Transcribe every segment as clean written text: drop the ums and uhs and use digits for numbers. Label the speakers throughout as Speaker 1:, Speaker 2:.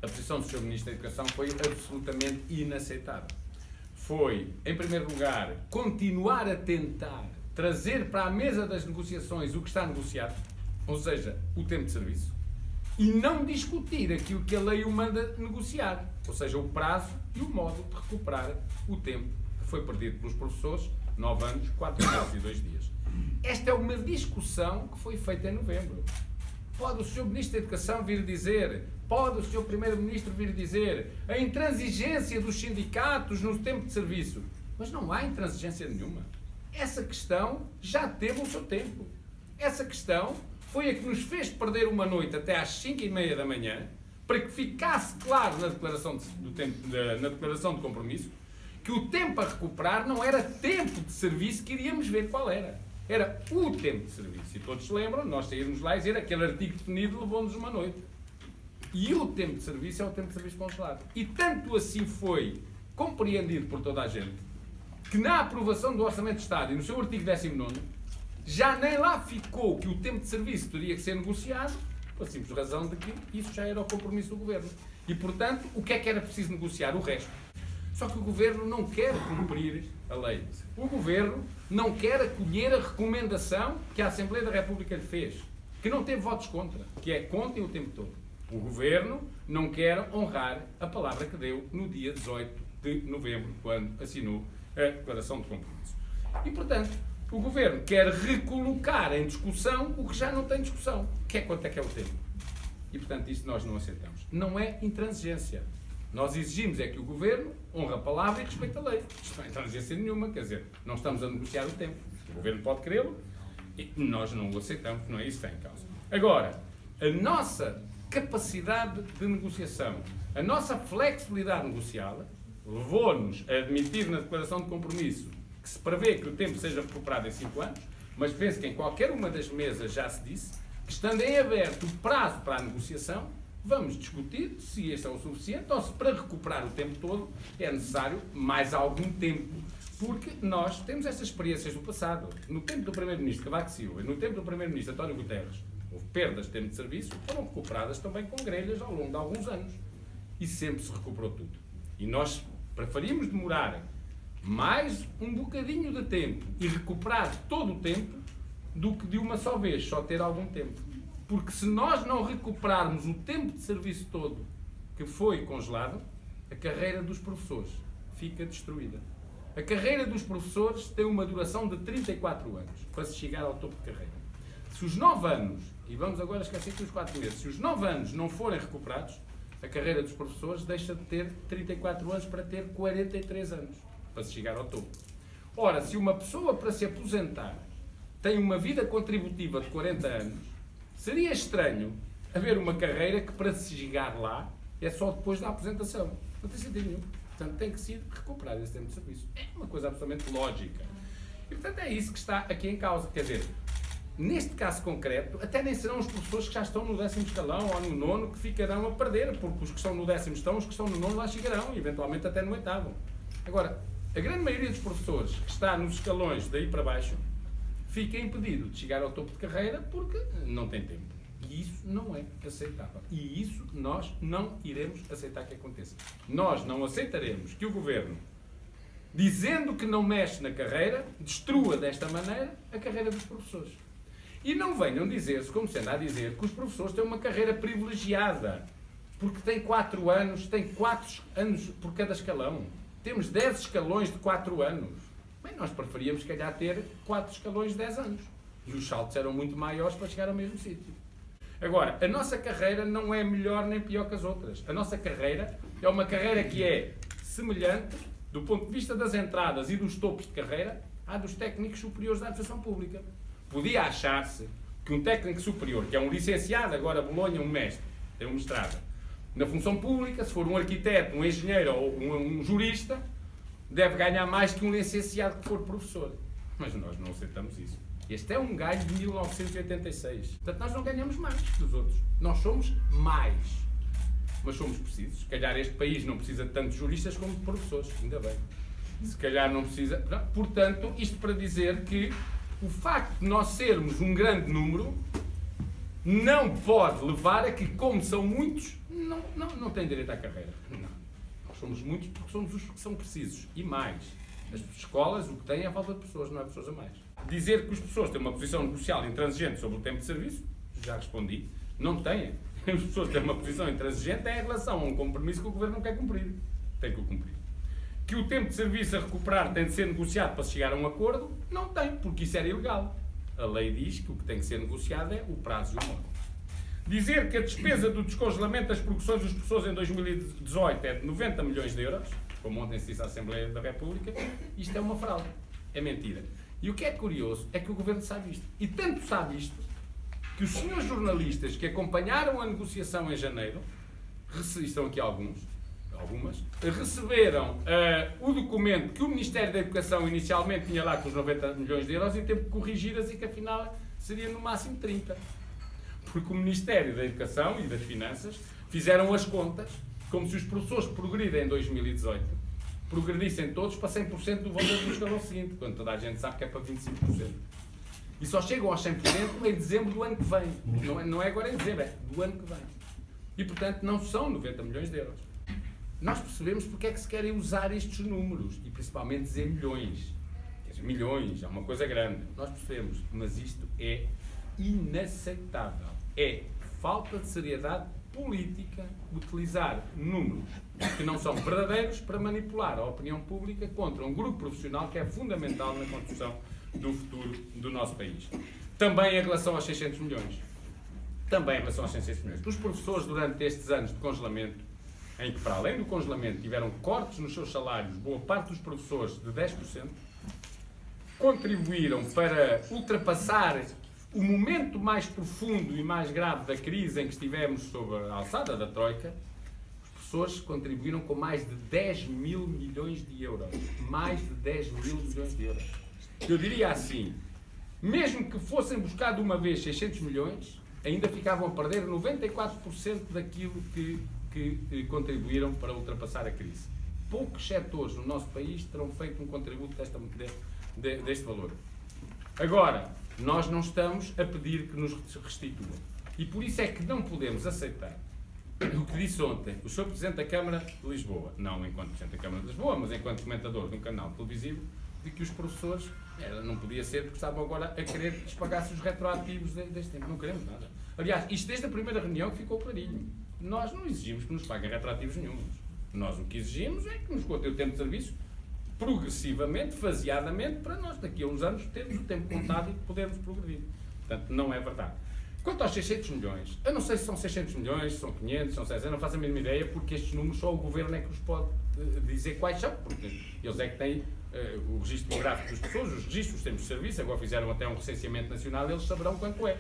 Speaker 1: a posição do Sr. Ministro da Educação foi absolutamente inaceitável. Foi, em primeiro lugar, continuar a tentar trazer para a mesa das negociações o que está negociado, ou seja, o tempo de serviço, e não discutir aquilo que a lei o manda negociar, ou seja, o prazo e o modo de recuperar o tempo que foi perdido pelos professores, 9 anos, 4 meses e 2 dias. Esta é uma discussão que foi feita em novembro. Pode o Sr. Ministro da Educação vir dizer, pode o Sr. Primeiro-Ministro vir dizer a intransigência dos sindicatos no tempo de serviço, mas não há intransigência nenhuma. Essa questão já teve o seu tempo. Essa questão foi a que nos fez perder uma noite até às 5h30 da manhã, para que ficasse claro na declaração na declaração de compromisso que o tempo a recuperar não era tempo de serviço que iríamos ver qual era. Era o tempo de serviço. E todos se lembram, nós saímos lá e dizer aquele artigo definido levou-nos uma noite. E o tempo de serviço é o tempo de serviço congelado. E tanto assim foi compreendido por toda a gente, que na aprovação do Orçamento de Estado e no seu artigo 19º, já nem lá ficou que o tempo de serviço teria que ser negociado, pela simples razão de que isso já era o compromisso do Governo. E, portanto, o que é que era preciso negociar? O resto. Só que o Governo não quer cumprir a lei. O Governo não quer acolher a recomendação que a Assembleia da República lhe fez, que não teve votos contra, que é contem o tempo todo. O Governo não quer honrar a palavra que deu no dia 18 de novembro, quando assinou a declaração de compromisso. E, portanto, o Governo quer recolocar em discussão o que já não tem discussão, que é quanto é que é o tempo. E, portanto, isso nós não aceitamos. Não é intransigência. Nós exigimos é que o Governo honre a palavra e respeite a lei. Isto não é intransigência nenhuma, quer dizer, não estamos a negociar o tempo. O Governo pode querê-lo e nós não o aceitamos, não é isso que está em causa. Agora, a nossa capacidade de negociação, a nossa flexibilidade negocial, levou-nos a admitir na declaração de compromisso que se prevê que o tempo seja recuperado em 5 anos, mas penso que em qualquer uma das mesas já se disse que, estando em aberto o prazo para a negociação, vamos discutir se este é o suficiente ou se para recuperar o tempo todo é necessário mais algum tempo. Porque nós temos estas experiências do passado. No tempo do Primeiro-Ministro Cavaco Silva e no tempo do Primeiro-Ministro António Guterres, houve perdas de tempo de serviço que foram recuperadas também com grelhas ao longo de alguns anos. E sempre se recuperou tudo. E nós preferimos demorar mais um bocadinho de tempo e recuperar todo o tempo do que de uma só vez, só ter algum tempo. Porque se nós não recuperarmos o tempo de serviço todo que foi congelado, a carreira dos professores fica destruída. A carreira dos professores tem uma duração de 34 anos para se chegar ao topo de carreira. Se os 9 anos, e vamos agora esquecer que os 4 meses, se os 9 anos não forem recuperados, a carreira dos professores deixa de ter 34 anos para ter 43 anos, para se chegar ao topo. Ora, se uma pessoa para se aposentar tem uma vida contributiva de 40 anos, seria estranho haver uma carreira que para se chegar lá é só depois da aposentação. Não tem sentido nenhum. Portanto, tem que se recuperar esse tempo de serviço. É uma coisa absolutamente lógica. E, portanto, é isso que está aqui em causa. Quer dizer, neste caso concreto, até nem serão os professores que já estão no 10º escalão ou no 9º que ficarão a perder, porque os que estão no 10º estão, os que estão no 9º lá chegarão, e eventualmente até no 8º. Agora, a grande maioria dos professores que está nos escalões daí para baixo fica impedido de chegar ao topo de carreira porque não tem tempo. E isso não é aceitável. E isso nós não iremos aceitar que aconteça. Nós não aceitaremos que o Governo, dizendo que não mexe na carreira, destrua desta maneira a carreira dos professores. E não venham dizer-se, como se anda a dizer, que os professores têm uma carreira privilegiada, porque têm 4 anos, têm 4 anos por cada escalão. Temos 10 escalões de 4 anos. Bem, nós preferíamos, se calhar, ter 4 escalões de 10 anos. E os saltos eram muito maiores para chegar ao mesmo sítio. Agora, a nossa carreira não é melhor nem pior que as outras. A nossa carreira é uma carreira que é semelhante, do ponto de vista das entradas e dos topos de carreira, à dos técnicos superiores da administração pública. Podia achar-se que um técnico superior, que é um licenciado, agora Bolonha, um mestre, tem um mestrado, na função pública, se for um arquiteto, um engenheiro ou um jurista, deve ganhar mais que um licenciado que for professor. Mas nós não aceitamos isso. Este é um ganho de 1986. Portanto, nós não ganhamos mais que os outros. Nós somos mais. Mas somos precisos. Se calhar este país não precisa de tantos juristas como de professores. Ainda bem. Se calhar não precisa... Portanto, isto para dizer que o facto de nós sermos um grande número não pode levar a que, como são muitos, não têm direito à carreira. Não. Nós somos muitos porque somos os que são precisos. E mais, as escolas o que têm é a falta de pessoas, não é pessoas a mais. Dizer que as pessoas têm uma posição negocial intransigente sobre o tempo de serviço, já respondi, não têm. As pessoas têm uma posição intransigente em relação a um compromisso que o Governo não quer cumprir. Tem que o cumprir. Que o tempo de serviço a recuperar tem de ser negociado para se chegar a um acordo, não tem, porque isso era ilegal. A lei diz que o que tem que ser negociado é o prazo e o modo. Dizer que a despesa do descongelamento das progressões dos professores em 2018 é de 90 milhões de euros, como ontem se disse à Assembleia da República, isto é uma fraude. É mentira. E o que é curioso é que o Governo sabe isto. E tanto sabe isto, que os senhores jornalistas que acompanharam a negociação em janeiro, estão aqui algumas, receberam o documento que o Ministério da Educação inicialmente tinha lá com os 90 milhões de euros e teve que corrigi-las e que afinal seria no máximo 30. Porque o Ministério da Educação e das Finanças fizeram as contas como se os professores que progridem em 2018 progredissem todos para 100% do valor do escalão seguinte, quando toda a gente sabe que é para 25%. E só chegam aos 100% em dezembro do ano que vem. Não é agora em dezembro, é do ano que vem. E, portanto, não são 90 milhões de euros. Nós percebemos porque é que se querem usar estes números, e principalmente dizer milhões. Quer dizer, milhões, é uma coisa grande. Nós percebemos, mas isto é inaceitável. É falta de seriedade política utilizar números que não são verdadeiros para manipular a opinião pública contra um grupo profissional que é fundamental na construção do futuro do nosso país. Também em relação aos 600 milhões. Os professores, durante estes anos de congelamento, em que, para além do congelamento, tiveram cortes nos seus salários, boa parte dos professores de 10%, contribuíram para ultrapassar o momento mais profundo e mais grave da crise em que estivemos sob a alçada da Troika. Os professores contribuíram com mais de 10 mil milhões de euros. Mais de 10 mil milhões de euros. Eu diria assim, mesmo que fossem buscar de uma vez 600 milhões, ainda ficavam a perder 94% daquilo que contribuíram para ultrapassar a crise. Poucos setores no nosso país terão feito um contributo deste valor. Agora, nós não estamos a pedir que nos restituam. E por isso é que não podemos aceitar o que disse ontem o Sr. Presidente da Câmara de Lisboa, não enquanto Presidente da Câmara de Lisboa, mas enquanto comentador de um canal televisivo, de que os professores, não podia ser porque estavam agora a querer que lhes pagasse os retroativos deste tempo. Não queremos nada. Aliás, isto desde a primeira reunião ficou clarinho. Nós não exigimos que nos paguem retroativos nenhums. Nós o que exigimos é que nos contem o tempo de serviço progressivamente, faseadamente, para nós daqui a uns anos termos o tempo contado e podermos progredir. Portanto, não é verdade. Quanto aos 600 milhões, eu não sei se são 600 milhões, se são 500, se são 600, eu não faço a mínima ideia, porque estes números só o Governo é que os pode dizer quais são, porque eles é que têm o registro demográfico das pessoas, os registros, os tempos de serviço, agora fizeram até um recenseamento nacional, eles saberão quanto é.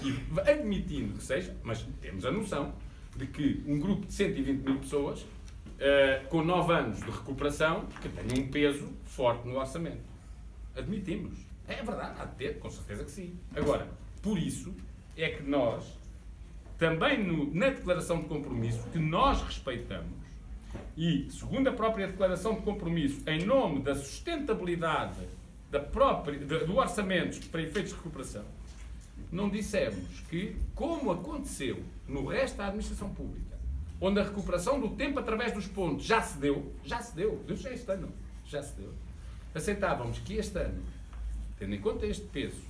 Speaker 1: E admitindo que seja, mas temos a noção de que um grupo de 120 mil pessoas, com 9 anos de recuperação, que tem um peso forte no orçamento. Admitimos. É verdade, há de ter, com certeza que sim. Agora, por isso é que nós, também na declaração de compromisso, que nós respeitamos, e, segundo a própria declaração de compromisso, em nome da sustentabilidade do orçamento para efeitos de recuperação, não dissemos que, como aconteceu no resto da administração pública, onde a recuperação do tempo através dos pontos já se deu, Deus já este ano, já se deu, aceitávamos que este ano, tendo em conta este peso,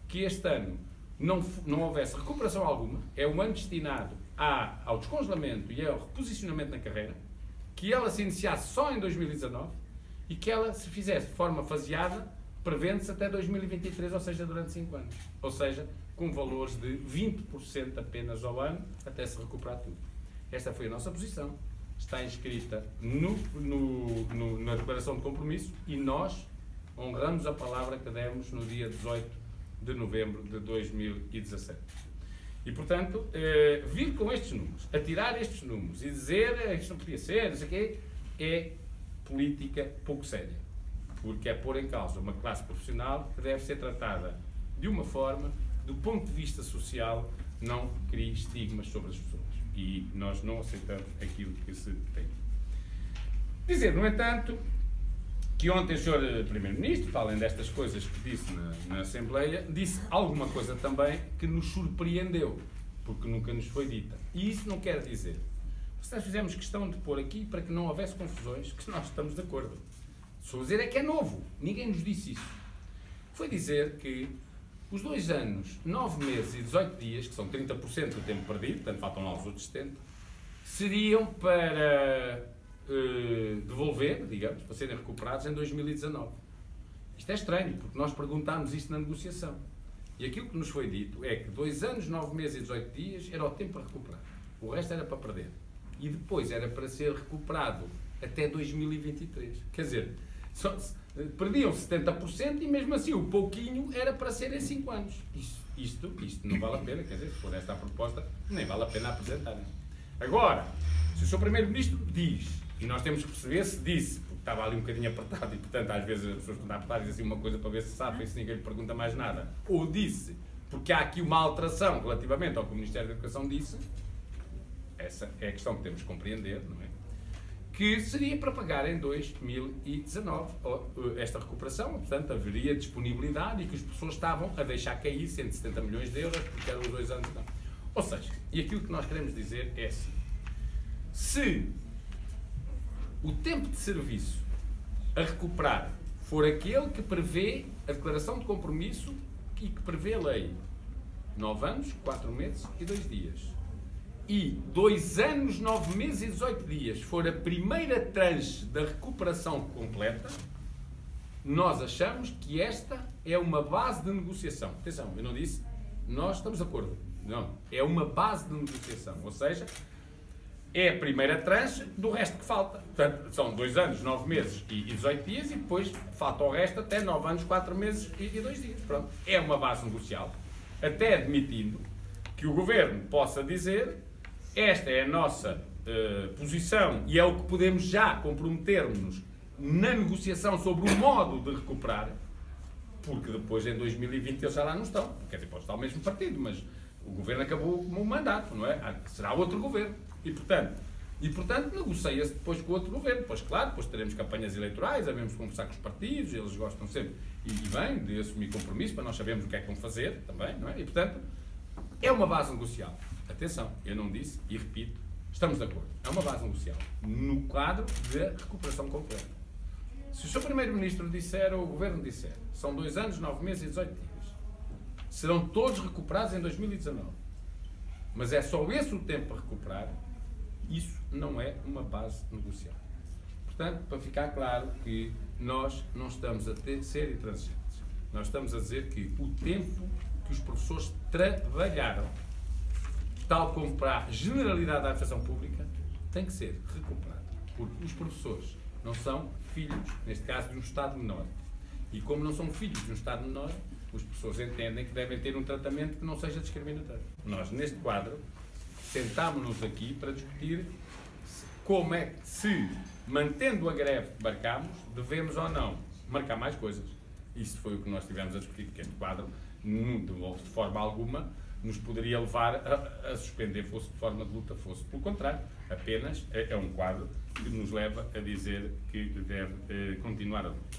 Speaker 1: que este ano não houvesse recuperação alguma, é um ano destinado ao descongelamento e ao reposicionamento na carreira, que ela se iniciasse só em 2019 e que ela se fizesse de forma faseada, prevendo-se até 2023, ou seja, durante 5 anos. Ou seja, com valores de 20% apenas ao ano, até se recuperar tudo. Esta foi a nossa posição. Está inscrita na declaração de compromisso e nós honramos a palavra que demos no dia 18 de novembro de 2017. E, portanto, vir com estes números, atirar estes números e dizer que isto não podia ser, não sei o quê, é política pouco séria. Porque é pôr em causa uma classe profissional que deve ser tratada de uma forma, do ponto de vista social, não crie estigmas sobre as pessoas. E nós não aceitamos aquilo que se tem. Dizer, no entanto, que ontem o Sr. Primeiro-Ministro, além destas coisas que disse na Assembleia, disse alguma coisa também que nos surpreendeu, porque nunca nos foi dita. E isso não quer dizer Nós fizemos questão de pôr aqui para que não houvesse confusões, que nós estamos de acordo. Só dizer é que é novo. Ninguém nos disse isso. Foi dizer que os 2 anos, 9 meses e 18 dias, que são 30% do tempo perdido, portanto faltam lá os outros 70%, seriam para devolver, digamos, para serem recuperados em 2019. Isto é estranho, porque nós perguntámos isto na negociação. E aquilo que nos foi dito é que 2 anos, 9 meses e 18 dias era o tempo para recuperar. O resto era para perder. E depois era para ser recuperado até 2023. Quer dizer, perdiam 70% e mesmo assim o pouquinho era para ser em 5 anos. Isto não vale a pena, quer dizer, se for esta a proposta, nem vale a pena apresentar. Agora, se o Sr. Primeiro-Ministro diz, e nós temos que perceber se disse, porque estava ali um bocadinho apertado e, portanto, às vezes as pessoas estão apertadas e dizem assim uma coisa para ver se sabe e se ninguém lhe pergunta mais nada, ou disse, porque há aqui uma alteração relativamente ao que o Ministério da Educação disse, essa é a questão que temos que compreender, não é? Que seria para pagar em 2019 esta recuperação, portanto, haveria disponibilidade e que as pessoas estavam a deixar cair 170 milhões de euros, porque eram os 2 anos. Não. Ou seja, e aquilo que nós queremos dizer é assim, se o tempo de serviço a recuperar for aquele que prevê a declaração de compromisso e que prevê a lei, 9 anos, 4 meses e 2 dias, e 2 anos, 9 meses e 18 dias for a primeira tranche da recuperação completa, nós achamos que esta é uma base de negociação. Atenção, eu não disse, nós estamos de acordo. Não, é uma base de negociação. Ou seja, é a primeira tranche do resto que falta. Portanto, são 2 anos, 9 meses e 18 dias e depois falta o resto até 9 anos, 4 meses e 2 dias. Pronto, é uma base negocial, até admitindo que o Governo possa dizer esta é a nossa posição e é o que podemos já comprometer-nos na negociação sobre o modo de recuperar, porque depois em 2020 eles já lá não estão. Quer dizer, pode estar o mesmo partido, mas o Governo acabou com o mandato, não é? Será outro Governo. E portanto negocia-se depois com outro Governo. Pois claro, depois teremos campanhas eleitorais, havemos de conversar com os partidos, eles gostam sempre, e bem, de assumir compromisso, para nós sabermos o que é que vão fazer também, não é? E portanto, é uma base negocial. Atenção, eu não disse, e repito, estamos de acordo. É uma base negocial no quadro da recuperação completa. Se o Sr. Primeiro-Ministro disser, ou o Governo disser, são 2 anos, 9 meses e 18 dias, serão todos recuperados em 2019, mas é só esse o tempo para recuperar, isso não é uma base negocial. Portanto, para ficar claro que nós não estamos a ser intransigentes, nós estamos a dizer que o tempo que os professores trabalharam, tal como para a generalidade da administração pública, tem que ser recuperado. Porque os professores não são filhos, neste caso, de um Estado menor. E como não são filhos de um Estado menor, as pessoas entendem que devem ter um tratamento que não seja discriminatório. Nós, neste quadro, sentámos-nos aqui para discutir como é que, se, mantendo a greve que marcámos, devemos ou não marcar mais coisas. Isso foi o que nós tivemos a discutir, porque este quadro, de forma alguma, nos poderia levar a suspender, fosse de forma de luta, fosse. Pelo contrário, apenas é um quadro que nos leva a dizer que deve continuar a luta.